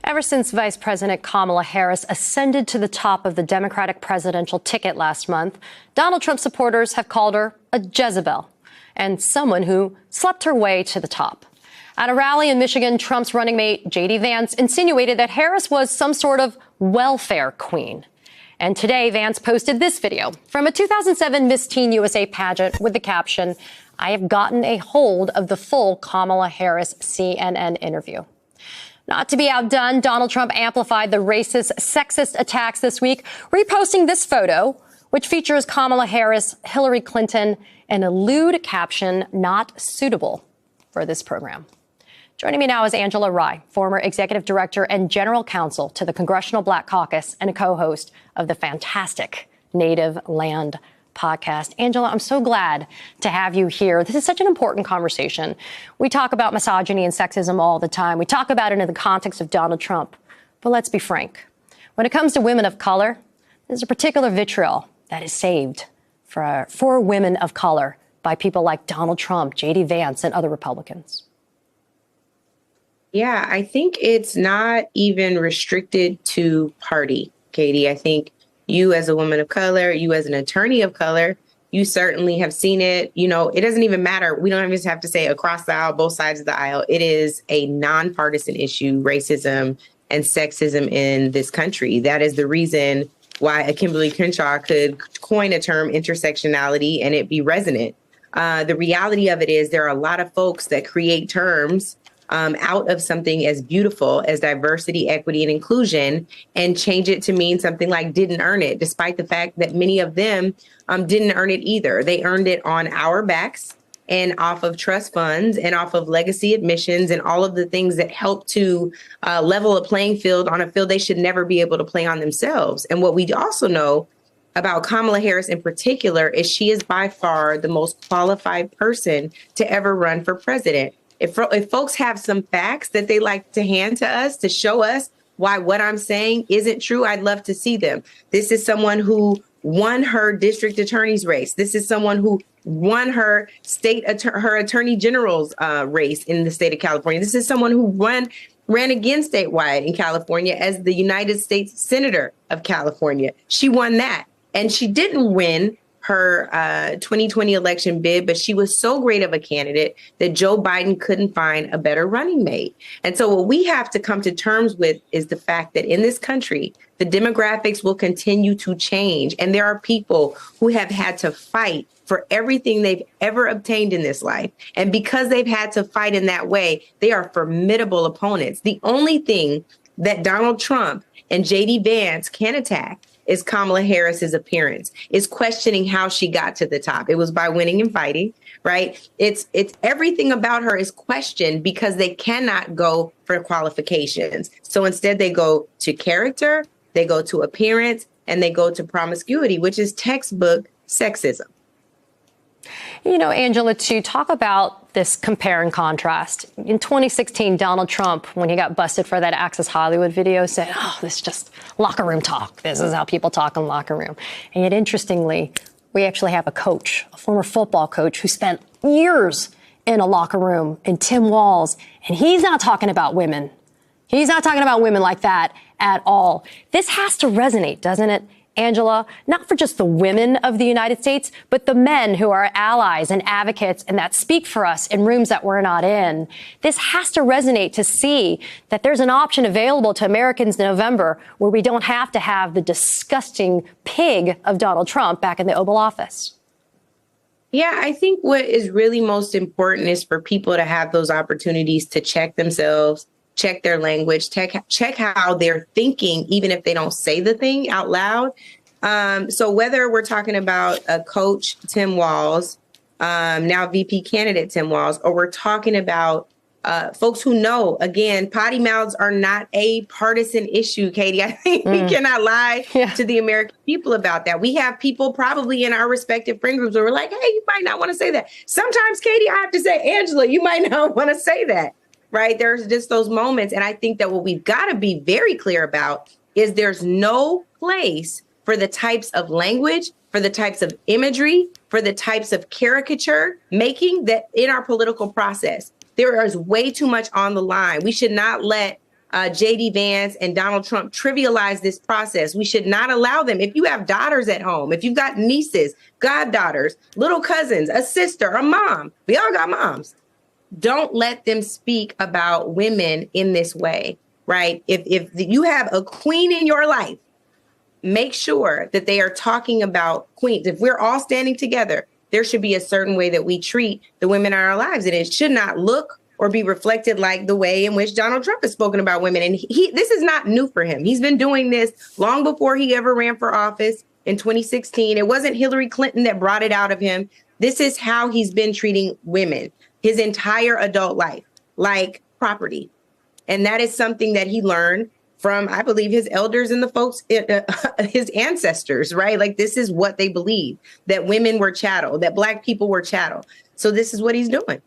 Ever since Vice President Kamala Harris ascended to the top of the Democratic presidential ticket last month, Donald Trump supporters have called her a Jezebel and someone who slept her way to the top. At a rally in Michigan, Trump's running mate, J.D. Vance, insinuated that Harris was some sort of welfare queen. And today, Vance posted this video from a 2007 Miss Teen USA pageant with the caption, "I have gotten a hold of the full Kamala Harris CNN interview." Not to be outdone, Donald Trump amplified the racist, sexist attacks this week, reposting this photo, which features Kamala Harris, Hillary Clinton, and a lewd caption, "Not suitable for this program." Joining me now is Angela Rye, former executive director and general counsel to the Congressional Black Caucus and a co-host of the fantastic Native Land podcast. Angela, I'm so glad to have you here. This is such an important conversation. We talk about misogyny and sexism all the time. We talk about it in the context of Donald Trump. But let's be frank. When it comes to women of color, there's a particular vitriol that is saved for women of color by people like Donald Trump, J.D. Vance, and other Republicans. Yeah, I think it's not even restricted to party, Katie. I think you as a woman of color, you as an attorney of color, you certainly have seen it. You know, it doesn't even matter. We don't even have to say across the aisle, both sides of the aisle. It is a nonpartisan issue, racism and sexism in this country. That is the reason why a Kimberly Crenshaw could coin a term intersectionality and it be resonant. The reality of it is there are a lot of folks that create terms out of something as beautiful as diversity, equity, and inclusion and change it to mean something like didn't earn it, despite the fact that many of them didn't earn it either. They earned it on our backs and off of trust funds and off of legacy admissions and all of the things that help to level a playing field on a field they should never be able to play on themselves. And what we also know about Kamala Harris in particular is she is by far the most qualified person to ever run for president. If folks have some facts that they like to hand to us to show us why what I'm saying isn't true, I'd love to see them. This is someone who won her district attorney's race. This is someone who won her her attorney general's race in the state of California. This is someone who ran again statewide in California as the United States Senator of California. She won that. And she didn't win her 2020 election bid, but she was so great of a candidate that Joe Biden couldn't find a better running mate. And so what we have to come to terms with is the fact that in this country, the demographics will continue to change. And there are people who have had to fight for everything they've ever obtained in this life. And because they've had to fight in that way, they are formidable opponents. The only thing that Donald Trump and J.D. Vance can attack is Kamala Harris's appearance, is questioning how she got to the top. It was by winning and fighting, right? It's everything about her is questioned because they cannot go for qualifications. So instead they go to character, they go to appearance, and they go to promiscuity, which is textbook sexism. You know, Angela, to talk about this compare and contrast. In 2016, Donald Trump, when he got busted for that Access Hollywood video, said, "Oh, this is just locker room talk. This is how people talk in locker room." And yet, interestingly, we actually have a coach, a former football coach who spent years in a locker room in Tim Walz, and he's not talking about women. He's not talking about women like that at all. This has to resonate, doesn't it, Angela, not for just the women of the United States, but the men who are allies and advocates and that speak for us in rooms that we're not in. This has to resonate to see that there's an option available to Americans in November where we don't have to have the disgusting pig of Donald Trump back in the Oval Office. Yeah, I think what is really most important is for people to have those opportunities to check themselves, check their language, check how they're thinking, even if they don't say the thing out loud. So whether we're talking about a coach, Tim Walz, now VP candidate Tim Walz, or we're talking about folks who know, again, potty mouths are not a partisan issue, Katie. I think we cannot lie to the American people about that. We have people probably in our respective friend groups who are like, hey, you might not want to say that. Sometimes, Katie, I have to say, Angela, you might not want to say that. Right. There's just those moments. And I think that what we've got to be very clear about is there's no place for the types of language, for the types of imagery, for the types of caricature making that in our political process. There is way too much on the line. We should not let J.D. Vance and Donald Trump trivialize this process. We should not allow them. If you have daughters at home, if you've got nieces, goddaughters, little cousins, a sister, a mom, we all got moms. Don't let them speak about women in this way, right? If you have a queen in your life, make sure that they are talking about queens. If we're all standing together, there should be a certain way that we treat the women in our lives. And it should not look or be reflected like the way in which Donald Trump has spoken about women. And this is not new for him. He's been doing this long before he ever ran for office in 2016. It wasn't Hillary Clinton that brought it out of him. This is how he's been treating women his entire adult life, like property. And that is something that he learned from, I believe, his elders and the folks, his ancestors, right? Like, this is what they believe, that women were chattel, that Black people were chattel. So this is what he's doing.